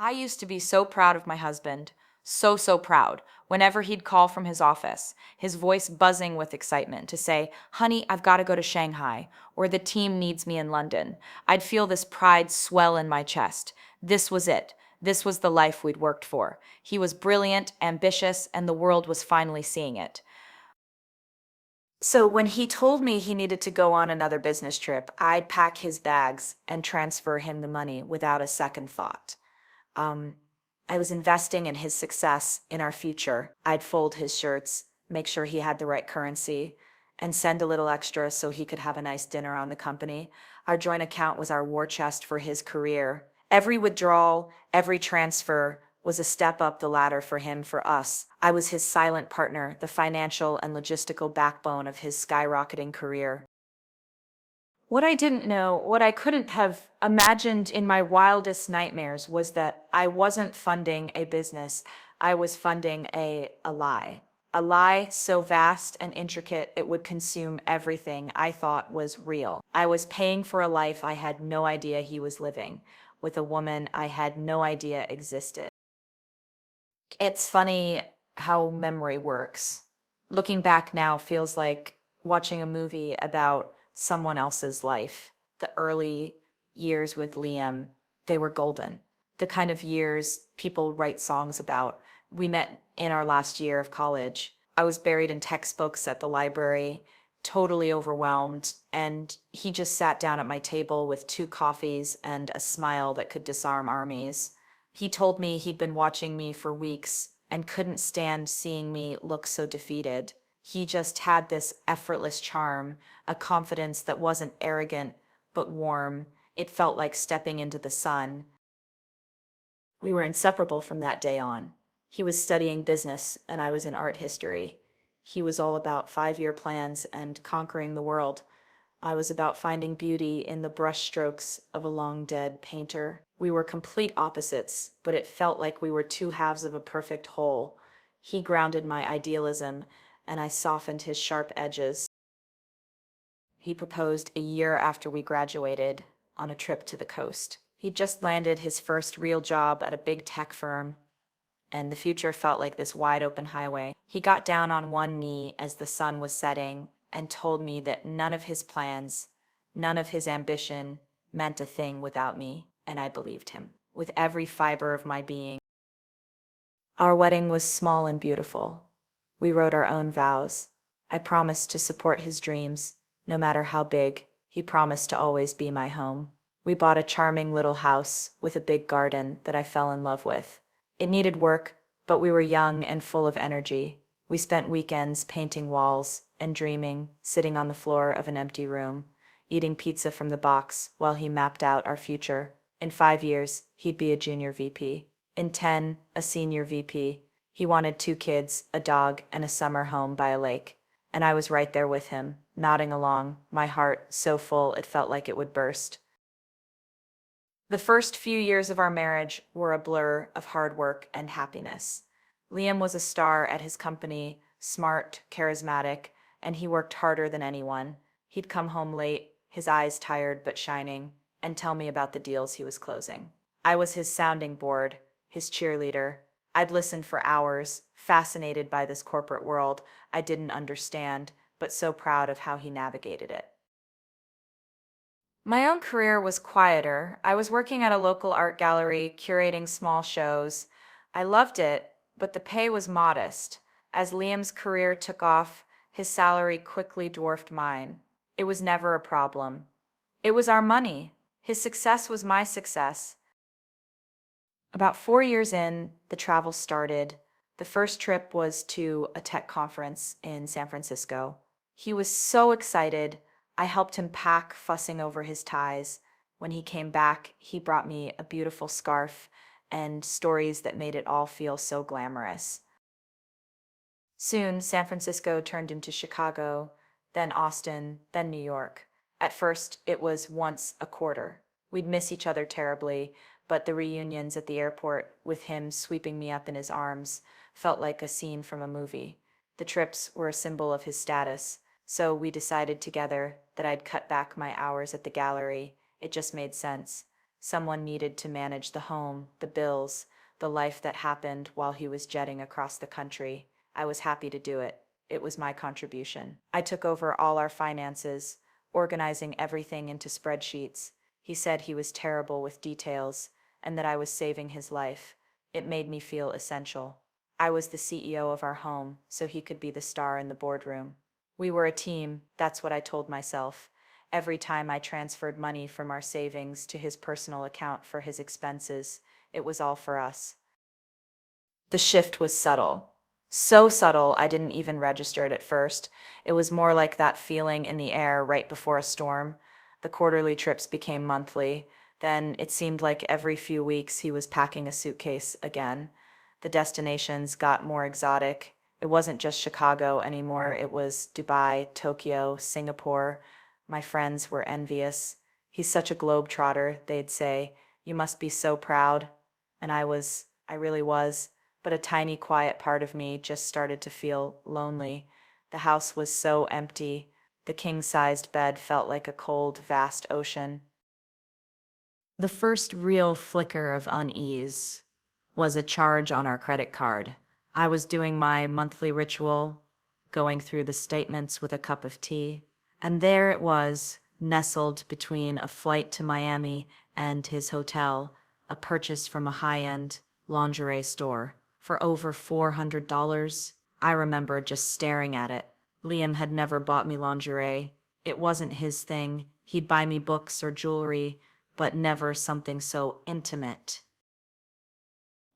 I used to be so proud of my husband. So proud. Whenever he'd call from his office, his voice buzzing with excitement to say, "Honey, I've got to go to Shanghai," or "The team needs me in London." I'd feel this pride swell in my chest. This was it. This was the life we'd worked for. He was brilliant, ambitious, and the world was finally seeing it. So when he told me he needed to go on another business trip, I'd pack his bags and transfer him the money without a second thought. Um, I was investing in his success, in our future. I'd fold his shirts, make sure he had the right currency, and send a little extra so he could have a nice dinner on the company. Our joint account was our war chest for his career. Every withdrawal, every transfer was a step up the ladder for him, for us. I was his silent partner, the financial and logistical backbone of his skyrocketing career. What I didn't know, what I couldn't have imagined in my wildest nightmares, was that I wasn't funding a business. I was funding a lie. A lie so vast and intricate it would consume everything I thought was real. I was paying for a life I had no idea he was living, with a woman I had no idea existed. It's funny how memory works. Looking back now feels like watching a movie about someone else's life. The early years with Liam, they were golden. The kind of years people write songs about. We met in our last year of college. I was buried in textbooks at the library, totally overwhelmed, and he just sat down at my table with two coffees and a smile that could disarm armies. He told me he'd been watching me for weeks and couldn't stand seeing me look so defeated. He just had this effortless charm, a confidence that wasn't arrogant, but warm. It felt like stepping into the sun. We were inseparable from that day on. He was studying business, and I was in art history. He was all about 5-year plans and conquering the world. I was about finding beauty in the brushstrokes of a long dead painter. We were complete opposites, but it felt like we were two halves of a perfect whole. He grounded my idealism, and I softened his sharp edges. He proposed a year after we graduated, on a trip to the coast. He'd just landed his first real job at a big tech firm, and the future felt like this wide open highway. He got down on one knee as the sun was setting and told me that none of his plans, none of his ambition meant a thing without me, and I believed him with every fiber of my being. Our wedding was small and beautiful. We wrote our own vows. I promised to support his dreams, no matter how big. He promised to always be my home. We bought a charming little house with a big garden that I fell in love with. It needed work, but we were young and full of energy. We spent weekends painting walls and dreaming, sitting on the floor of an empty room, eating pizza from the box while he mapped out our future. In 5 years, he'd be a junior VP. In 10, a senior VP. He wanted 2 kids, a dog, and a summer home by a lake. And I was right there with him, nodding along, my heart so full it felt like it would burst. The first few years of our marriage were a blur of hard work and happiness. Liam was a star at his company, smart, charismatic, and he worked harder than anyone. He'd come home late, his eyes tired but shining, and tell me about the deals he was closing. I was his sounding board, his cheerleader. I'd listen for hours, fascinated by this corporate world I didn't understand, but so proud of how he navigated it. My own career was quieter. I was working at a local art gallery, curating small shows. I loved it, but the pay was modest. As Liam's career took off, his salary quickly dwarfed mine. It was never a problem. It was our money. His success was my success. About 4 years in, the travel started. The first trip was to a tech conference in San Francisco. He was so excited. I helped him pack, fussing over his ties. When he came back, he brought me a beautiful scarf and stories that made it all feel so glamorous. Soon, San Francisco turned into Chicago, then Austin, then New York. At first, it was once a quarter. We'd miss each other terribly, but the reunions at the airport, with him sweeping me up in his arms, felt like a scene from a movie. The trips were a symbol of his status, so we decided together that I'd cut back my hours at the gallery. It just made sense. Someone needed to manage the home, the bills, the life that happened while he was jetting across the country. I was happy to do it. It was my contribution. I took over all our finances, organizing everything into spreadsheets. He said he was terrible with details and that I was saving his life. It made me feel essential. I was the CEO of our home, so he could be the star in the boardroom. We were a team, that's what I told myself. Every time I transferred money from our savings to his personal account for his expenses, it was all for us. The shift was subtle. So subtle, I didn't even register it at first. It was more like that feeling in the air right before a storm. The quarterly trips became monthly. Then it seemed like every few weeks he was packing a suitcase again. The destinations got more exotic. It wasn't just Chicago anymore. It was Dubai, Tokyo, Singapore. My friends were envious. He's such a globetrotter, they'd say. You must be so proud. And I really was, but a tiny quiet part of me just started to feel lonely. The house was so empty. The king-sized bed felt like a cold, vast ocean. The first real flicker of unease was a charge on our credit card. I was doing my monthly ritual, going through the statements with a cup of tea, and there it was, nestled between a flight to Miami and his hotel, a purchase from a high-end lingerie store for over $400. I remember just staring at it. Liam had never bought me lingerie. It wasn't his thing. He'd buy me books or jewelry, but never something so intimate.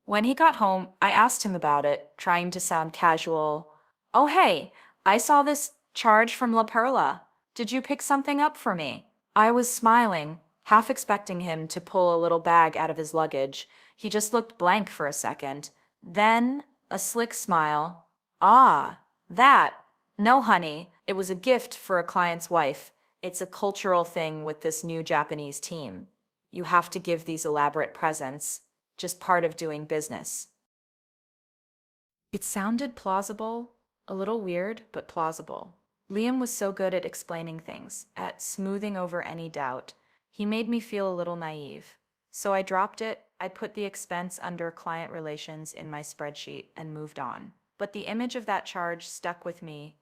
When he got home, I asked him about it, trying to sound casual. Oh, hey, I saw this charge from La Perla. Did you pick something up for me? I was smiling, half expecting him to pull a little bag out of his luggage. He just looked blank for a second. Then, a slick smile. Ah, that. No, honey, it was a gift for a client's wife. It's a cultural thing with this new Japanese team. You have to give these elaborate presents, just part of doing business. It sounded plausible, a little weird, but plausible. Liam was so good at explaining things, at smoothing over any doubt. He made me feel a little naive. So I dropped it, I put the expense under client relations in my spreadsheet and moved on. But the image of that charge stuck with me.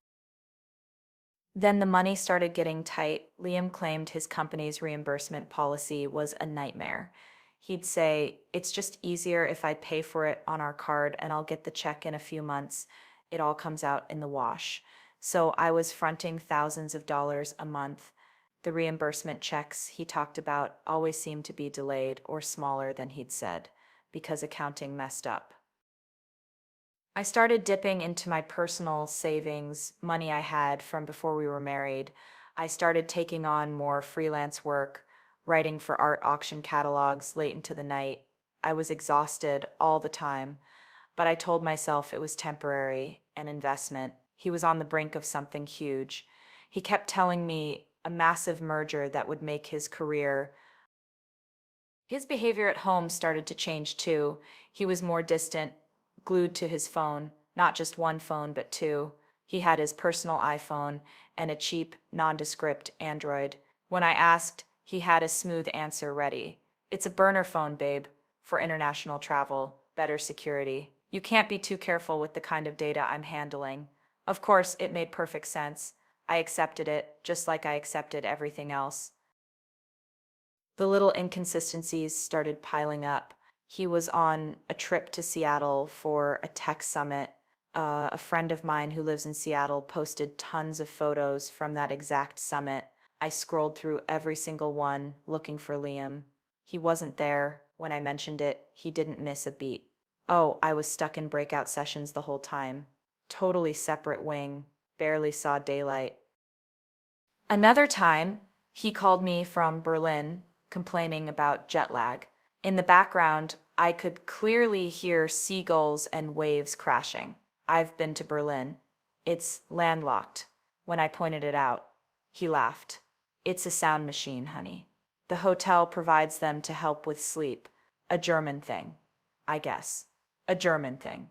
Then the money started getting tight. Liam claimed his company's reimbursement policy was a nightmare. He'd say, it's just easier if I pay for it on our card and I'll get the check in a few months. It all comes out in the wash. So I was fronting thousands of dollars a month. The reimbursement checks he talked about always seemed to be delayed or smaller than he'd said, because accounting messed up. I started dipping into my personal savings, money I had from before we were married. I started taking on more freelance work, writing for art auction catalogs late into the night. I was exhausted all the time, but I told myself it was temporary, an investment. He was on the brink of something huge. He kept telling me a massive merger that would make his career. His behavior at home started to change too. He was more distant, glued to his phone, not just one phone, but two. He had his personal iPhone and a cheap, nondescript Android. When I asked, he had a smooth answer ready. It's a burner phone, babe, for international travel, better security. You can't be too careful with the kind of data I'm handling. Of course, it made perfect sense. I accepted it, just like I accepted everything else. The little inconsistencies started piling up. He was on a trip to Seattle for a tech summit. A friend of mine who lives in Seattle posted tons of photos from that exact summit. I scrolled through every single one, looking for Liam. He wasn't there. When I mentioned it, he didn't miss a beat. Oh, I was stuck in breakout sessions the whole time. Totally separate wing, barely saw daylight. Another time, he called me from Berlin, complaining about jet lag. In the background, I could clearly hear seagulls and waves crashing. I've been to Berlin. It's landlocked. When I pointed it out, he laughed. It's a sound machine, honey. The hotel provides them to help with sleep. A German thing, I guess. A German thing.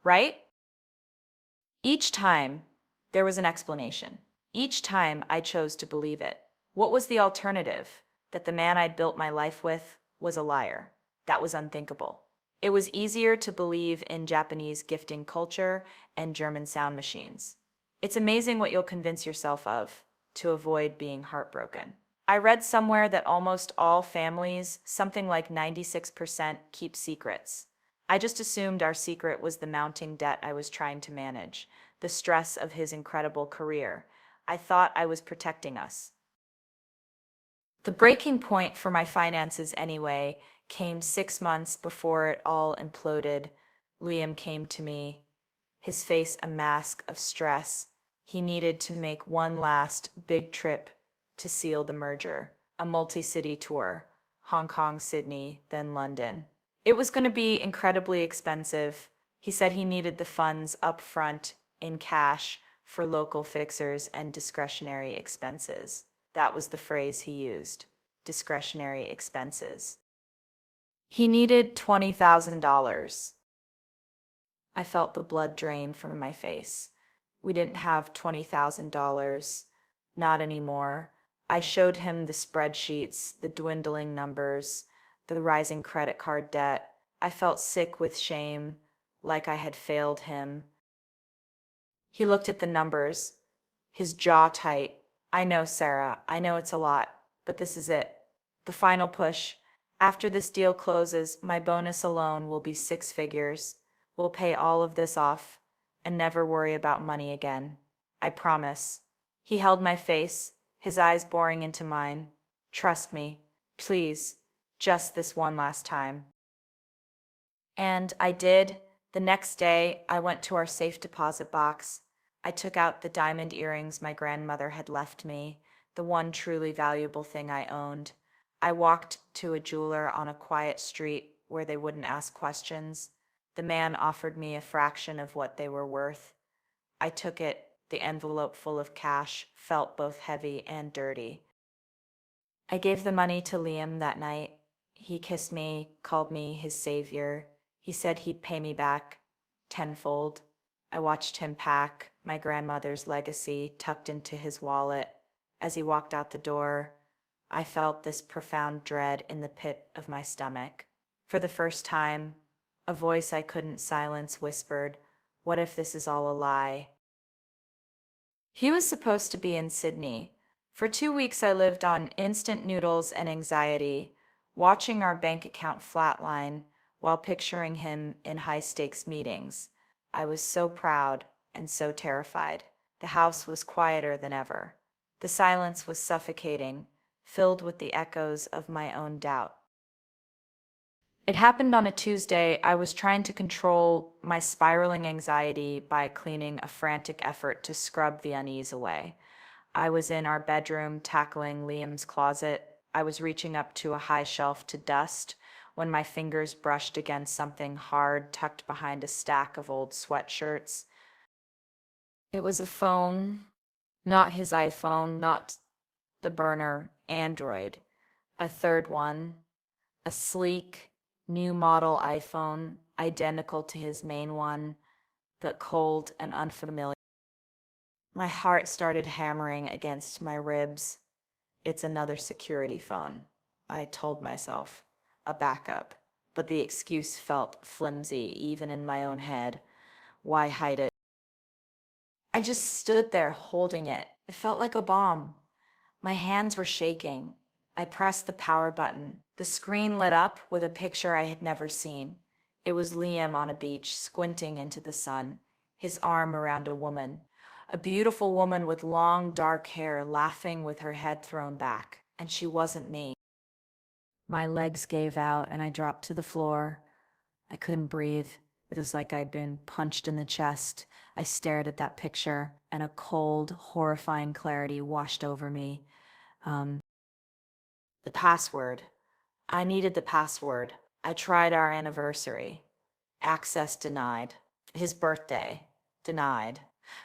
Right? Each time, there was an explanation. Each time I chose to believe it. What was the alternative? That the man I'd built my life with was a liar. That was unthinkable. It was easier to believe in Japanese gifting culture and German sound machines. It's amazing what you'll convince yourself of to avoid being heartbroken. I read somewhere that almost all families, something like 96%, keep secrets. I just assumed our secret was the mounting debt I was trying to manage, the stress of his incredible career. I thought I was protecting us. The breaking point for my finances, anyway, came 6 months before it all imploded. Liam came to me, his face a mask of stress. He needed to make one last big trip to seal the merger, a multi-city tour, Hong Kong, Sydney, then London. It was going to be incredibly expensive. He said he needed the funds up front in cash for local fixers and discretionary expenses. That was the phrase he used, discretionary expenses. He needed $20,000. I felt the blood drain from my face. We didn't have $20,000. Not anymore. I showed him the spreadsheets, the dwindling numbers, the rising credit card debt. I felt sick with shame, like I had failed him. He looked at the numbers, his jaw tight. I know, Sarah, I know it's a lot, but this is it. The final push. After this deal closes, my bonus alone will be 6 figures. We'll pay all of this off and never worry about money again. I promise. He held my face, his eyes boring into mine. Trust me, please, just this one last time. And I did. The next day, I went to our safe deposit box. I took out the diamond earrings my grandmother had left me, the one truly valuable thing I owned. I walked to a jeweler on a quiet street where they wouldn't ask questions. The man offered me a fraction of what they were worth. I took it. The envelope full of cash felt both heavy and dirty. I gave the money to Liam that night. He kissed me, called me his savior. He said he'd pay me back tenfold. I watched him pack my grandmother's legacy tucked into his wallet. As he walked out the door, I felt this profound dread in the pit of my stomach. For the first time, a voice I couldn't silence whispered, "What if this is all a lie?" He was supposed to be in Sydney. For 2 weeks, I lived on instant noodles and anxiety, watching our bank account flatline while picturing him in high-stakes meetings. I was so proud and so terrified. The house was quieter than ever. The silence was suffocating, filled with the echoes of my own doubt. It happened on a Tuesday. I was trying to control my spiraling anxiety by cleaning a frantic effort to scrub the unease away. I was in our bedroom tackling Liam's closet. I was reaching up to a high shelf to dust when my fingers brushed against something hard tucked behind a stack of old sweatshirts. It was a phone, not his iPhone, not the burner Android, a third one, a sleek, new model iPhone, identical to his main one, but cold and unfamiliar. My heart started hammering against my ribs. It's another security phone, I told myself, a backup. But the excuse felt flimsy, even in my own head. Why hide it? I just stood there holding it. It felt like a bomb. My hands were shaking. I pressed the power button. The screen lit up with a picture I had never seen. It was Liam on a beach, squinting into the sun, his arm around a woman. A beautiful woman with long, dark hair, laughing with her head thrown back. And she wasn't me. My legs gave out and I dropped to the floor. I couldn't breathe. It was like I'd been punched in the chest. I stared at that picture, and a cold, horrifying clarity washed over me. The password. I needed the password. I tried our anniversary. Access denied. His birthday. Denied.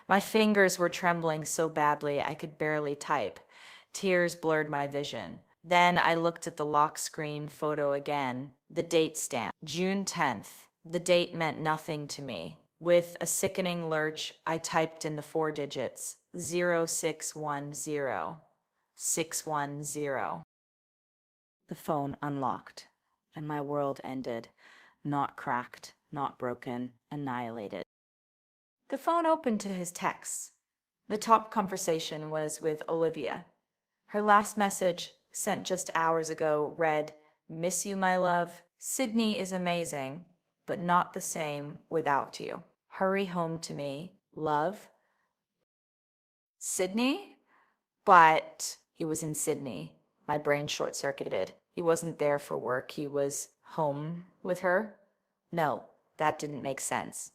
My fingers were trembling so badly I could barely type. Tears blurred my vision. Then I looked at the lock screen photo again. The date stamp. June 10th. The date meant nothing to me. With a sickening lurch, I typed in the 4 digits. 0610. 610. The phone unlocked. and my world ended. Not cracked, not broken, annihilated. The phone opened to his texts. The top conversation was with Olivia. Her last message, sent just hours ago, read, "Miss you, my love. Sydney is amazing, but not the same without you. Hurry home to me. Love." Sydney? But he was in Sydney. My brain short-circuited. He wasn't there for work. He was home with her. No, that didn't make sense.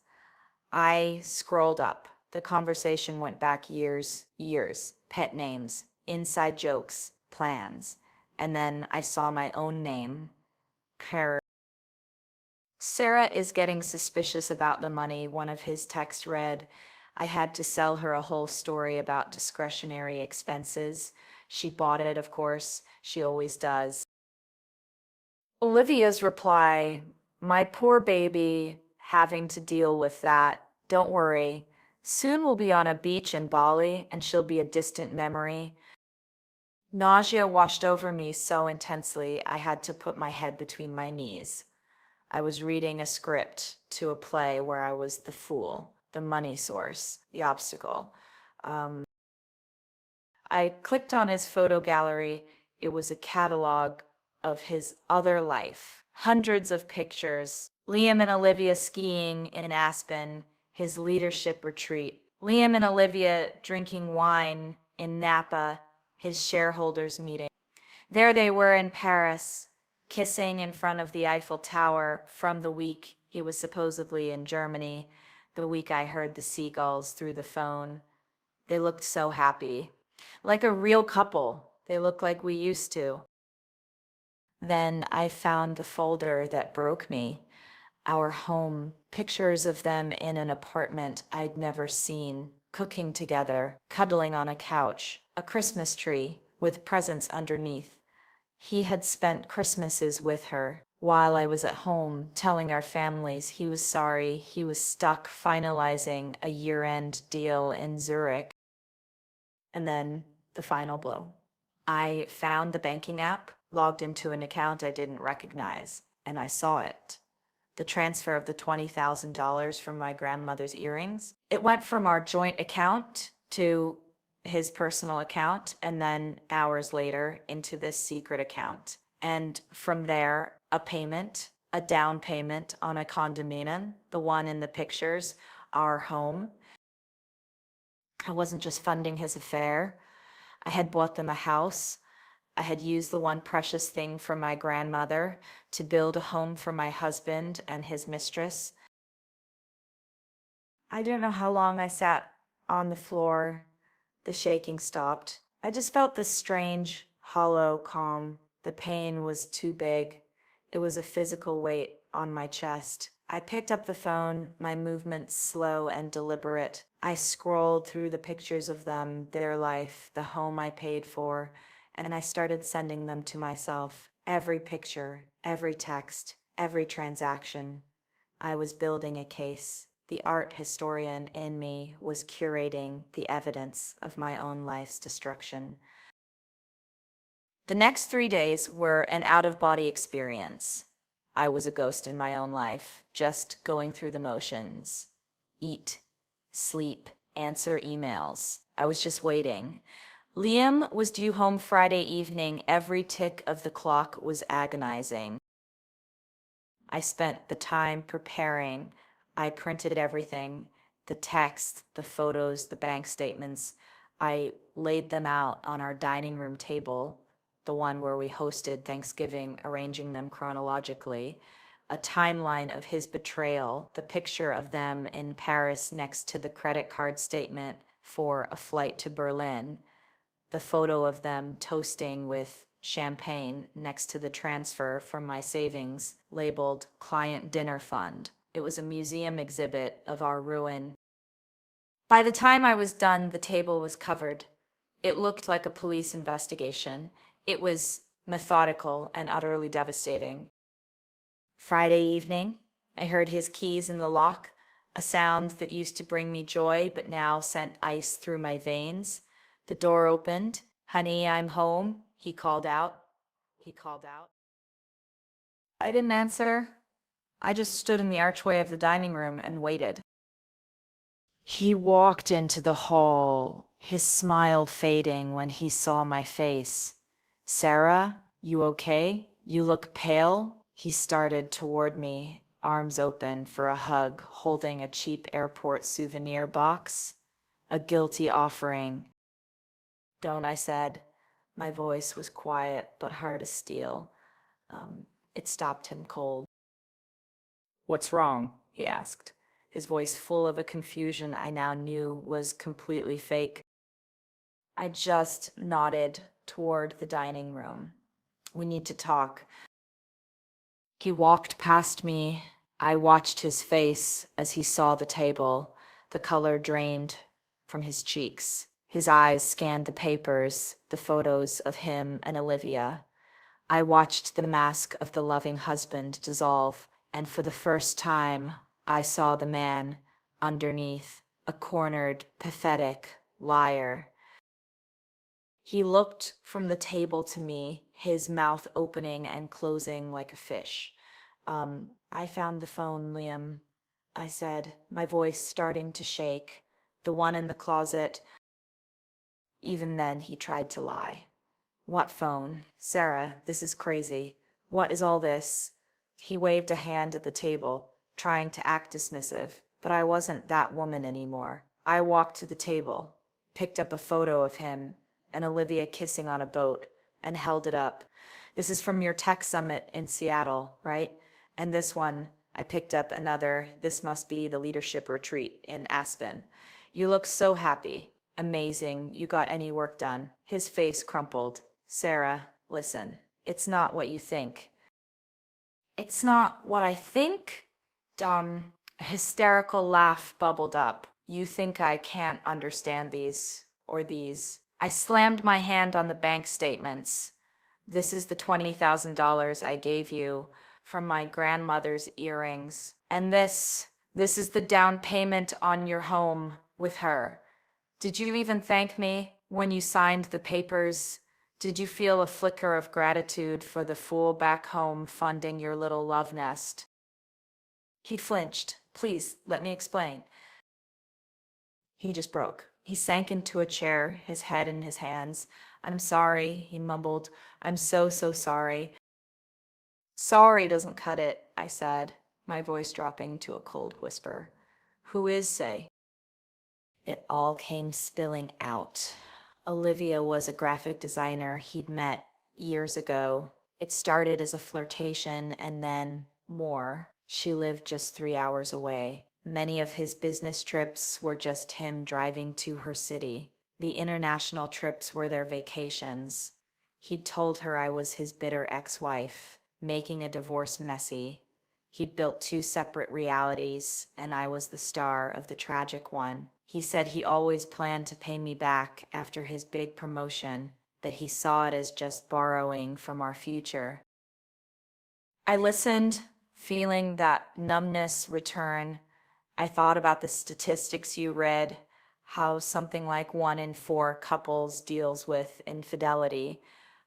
I scrolled up. The conversation went back years, years. Pet names, inside jokes, plans. And then I saw my own name. Sarah is getting suspicious about the money, one of his texts read. I had to sell her a whole story about discretionary expenses. She bought it, of course. She always does. Olivia's reply, "My poor baby, having to deal with that. Don't worry. Soon we'll be on a beach in Bali and she'll be a distant memory." Nausea washed over me so intensely I had to put my head between my knees. I was reading a script to a play where I was the fool, the money source, the obstacle. I clicked on his photo gallery. It was a catalog of his other life. Hundreds of pictures. Liam and Olivia skiing in Aspen, his leadership retreat. Liam and Olivia drinking wine in Napa, his shareholders meeting. There they were in Paris, kissing in front of the Eiffel Tower from the week he was supposedly in Germany, the week I heard the seagulls through the phone. They looked so happy. Like a real couple. They looked like we used to. Then I found the folder that broke me. Our home, pictures of them in an apartment I'd never seen, cooking together, cuddling on a couch, a Christmas tree with presents underneath. He had spent Christmases with her while I was at home telling our families he was sorry he was stuck finalizing a year-end deal in Zurich. And then the final blow. I found the banking app, logged into an account I didn't recognize, and I saw it. The transfer of the $20,000 from my grandmother's earrings. It went from our joint account to his personal account, and then hours later into this secret account. And from there, a down payment on a condominium, the one in the pictures, our home. I wasn't just funding his affair. I had bought them a house. I had used the one precious thing from my grandmother to build a home for my husband and his mistress. I don't know how long I sat on the floor. The shaking stopped. I just felt this strange, hollow calm. The pain was too big. It was a physical weight on my chest. I picked up the phone, my movements slow and deliberate. I scrolled through the pictures of them, their life, the home I paid for, and I started sending them to myself. Every picture, every text, every transaction. I was building a case. The art historian in me was curating the evidence of my own life's destruction. The next 3 days were an out-of-body experience. I was a ghost in my own life, just going through the motions. Eat, sleep, answer emails. I was just waiting. Liam was due home Friday evening. Every tick of the clock was agonizing. I spent the time preparing. I printed everything, the text, the photos, the bank statements. I laid them out on our dining room table, the one where we hosted Thanksgiving, arranging them chronologically. A timeline of his betrayal, the picture of them in Paris next to the credit card statement for a flight to Berlin, the photo of them toasting with champagne next to the transfer from my savings labeled Client Dinner Fund. It was a museum exhibit of our ruin. By the time I was done, the table was covered. It looked like a police investigation. It was methodical and utterly devastating. Friday evening, I heard his keys in the lock, a sound that used to bring me joy but now sent ice through my veins. The door opened. "Honey, I'm home," he called out. I didn't answer. I just stood in the archway of the dining room and waited. He walked into the hall, his smile fading when he saw my face. Sarah, you okay? You look pale. He started toward me, arms open for a hug, holding a cheap airport souvenir box. A guilty offering. Don't, I said. My voice was quiet but hard as steel. It stopped him cold. What's wrong? He asked, his voice full of a confusion I now knew was completely fake. I just nodded toward the dining room. We need to talk. He walked past me. I watched his face as he saw the table. The color drained from his cheeks. His eyes scanned the papers, the photos of him and Olivia. I watched the mask of the loving husband dissolve, and for the first time, I saw the man underneath, a cornered, pathetic liar. He looked from the table to me, his mouth opening and closing like a fish. I found the phone, Liam, I said, my voice starting to shake. The one in the closet. Even then, he tried to lie. What phone? Sarah, this is crazy. What is all this? He waved a hand at the table, trying to act dismissive, but I wasn't that woman anymore. I walked to the table, picked up a photo of him and Olivia kissing on a boat, and held it up. This is from your tech summit in Seattle, right? And this one, I picked up another. This must be the leadership retreat in Aspen. You look so happy. Amazing. You got any work done? His face crumpled. Sarah, listen, it's not what you think. It's not what I think? A hysterical laugh bubbled up. You think I can't understand these or these? I slammed my hand on the bank statements. This is the $20,000 I gave you from my grandmother's earrings. And this is the down payment on your home with her. Did you even thank me when you signed the papers? Did you feel a flicker of gratitude for the fool back home funding your little love nest? He flinched. Please, let me explain. He just broke. He sank into a chair, his head in his hands. I'm sorry, he mumbled. I'm so sorry. Sorry doesn't cut it, I said, my voice dropping to a cold whisper. Who is Say? It all came spilling out. Olivia was a graphic designer he'd met years ago. It started as a flirtation and then more. She lived just 3 hours away. Many of his business trips were just him driving to her city. The international trips were their vacations. He'd told her I was his bitter ex-wife, making a divorce messy. He'd built two separate realities, and I was the star of the tragic one. He said he always planned to pay me back after his big promotion, that he saw it as just borrowing from our future. I listened, feeling that numbness return. I thought about the statistics you read, how something like 1 in 4 couples deals with infidelity.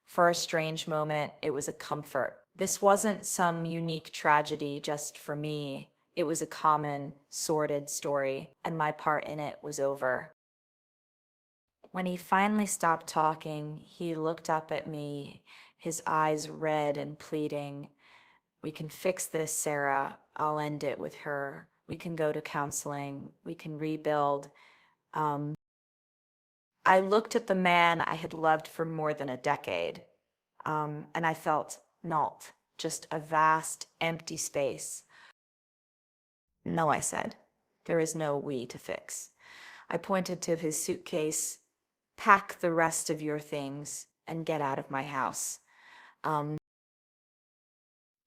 For a strange moment, it was a comfort. This wasn't some unique tragedy just for me. It was a common, sordid story, and my part in it was over. When he finally stopped talking, he looked up at me, his eyes red and pleading. We can fix this, Sarah. I'll end it with her. We can go to counseling. We can rebuild. Um, I looked at the man I had loved for more than a decade, and I felt naught, just a vast, empty space. No, I said. There is no we to fix. I pointed to his suitcase. Pack the rest of your things and get out of my house.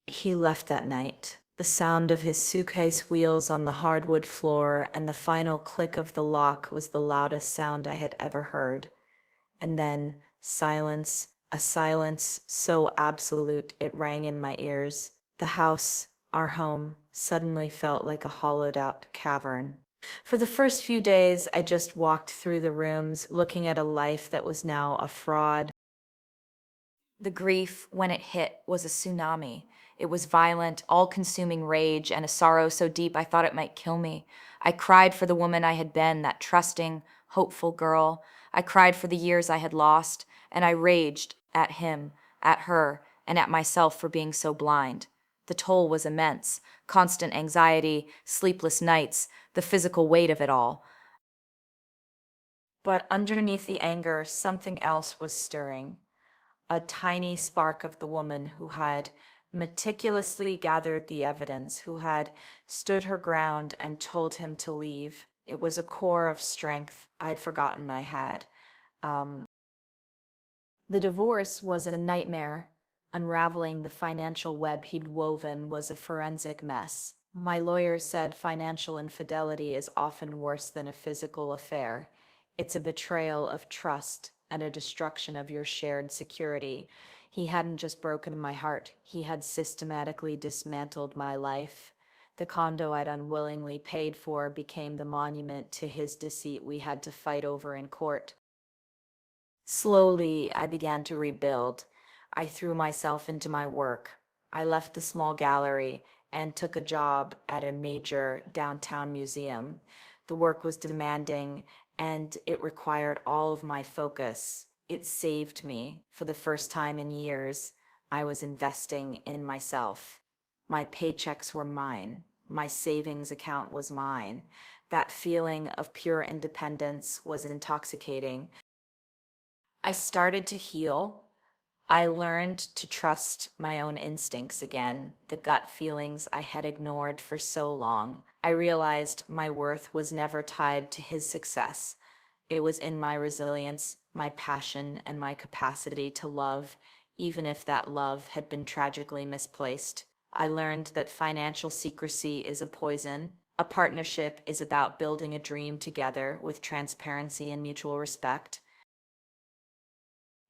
He left that night. The sound of his suitcase wheels on the hardwood floor and the final click of the lock was the loudest sound I had ever heard. And then silence, a silence so absolute it rang in my ears. The house, our home, suddenly felt like a hollowed-out cavern. For the first few days, I just walked through the rooms, looking at a life that was now a fraud. The grief, when it hit, was a tsunami. It was violent, all-consuming rage, and a sorrow so deep I thought it might kill me. I cried for the woman I had been, that trusting, hopeful girl. I cried for the years I had lost, and I raged at him, at her, and at myself for being so blind. The toll was immense: constant anxiety, sleepless nights, the physical weight of it all. But underneath the anger, something else was stirring. A tiny spark of the woman who had meticulously gathered the evidence, who had stood her ground and told him to leave. It was a core of strength I'd forgotten I had. Um, the divorce was a nightmare. Unraveling the financial web he'd woven was a forensic mess. My lawyer said financial infidelity is often worse than a physical affair. It's a betrayal of trust and a destruction of your shared security. He hadn't just broken my heart, he had systematically dismantled my life. The condo I'd unwillingly paid for became the monument to his deceit we had to fight over in court. Slowly, I began to rebuild. I threw myself into my work. I left the small gallery and took a job at a major downtown museum. The work was demanding and it required all of my focus. It saved me. For the first time in years, I was investing in myself. My paychecks were mine. My savings account was mine. That feeling of pure independence was intoxicating. I started to heal. I learned to trust my own instincts again, the gut feelings I had ignored for so long. I realized my worth was never tied to his success. It was in my resilience, my passion, and my capacity to love, even if that love had been tragically misplaced. I learned that financial secrecy is a poison. A partnership is about building a dream together with transparency and mutual respect.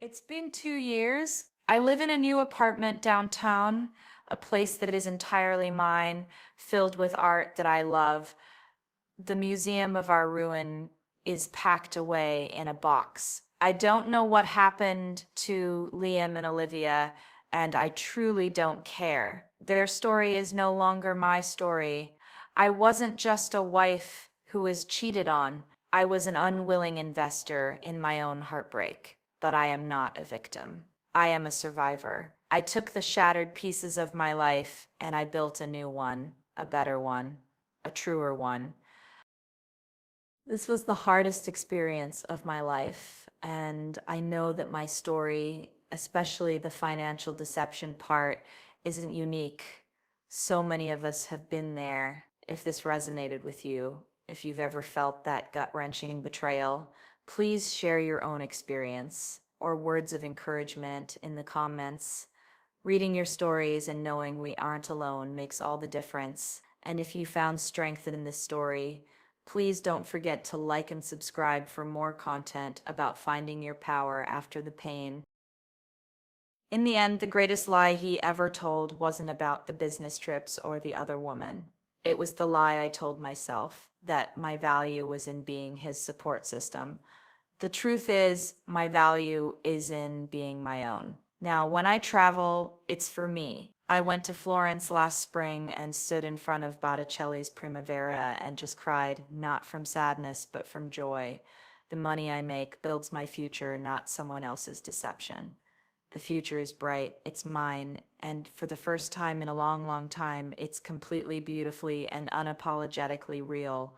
It's been 2 years. I live in a new apartment downtown, a place that is entirely mine, filled with art that I love. The museum of our ruin is packed away in a box. I don't know what happened to Liam and Olivia, and I truly don't care. Their story is no longer my story. I wasn't just a wife who was cheated on. I was an unwilling investor in my own heartbreak. But I am not a victim. I am a survivor. I took the shattered pieces of my life and I built a new one, a better one, a truer one. This was the hardest experience of my life, and I know that my story, especially the financial deception part, isn't unique. So many of us have been there. If this resonated with you, if you've ever felt that gut-wrenching betrayal, please share your own experience or words of encouragement in the comments. Reading your stories and knowing we aren't alone makes all the difference. And if you found strength in this story, please don't forget to like and subscribe for more content about finding your power after the pain. In the end, the greatest lie he ever told wasn't about the business trips or the other woman. It was the lie I told myself, that my value was in being his support system. The truth is, my value is in being my own. Now, when I travel, it's for me. I went to Florence last spring and stood in front of Botticelli's Primavera and just cried, not from sadness, but from joy. The money I make builds my future, not someone else's deception. The future is bright, it's mine, and for the first time in a long, long time, it's completely, beautifully, and unapologetically real.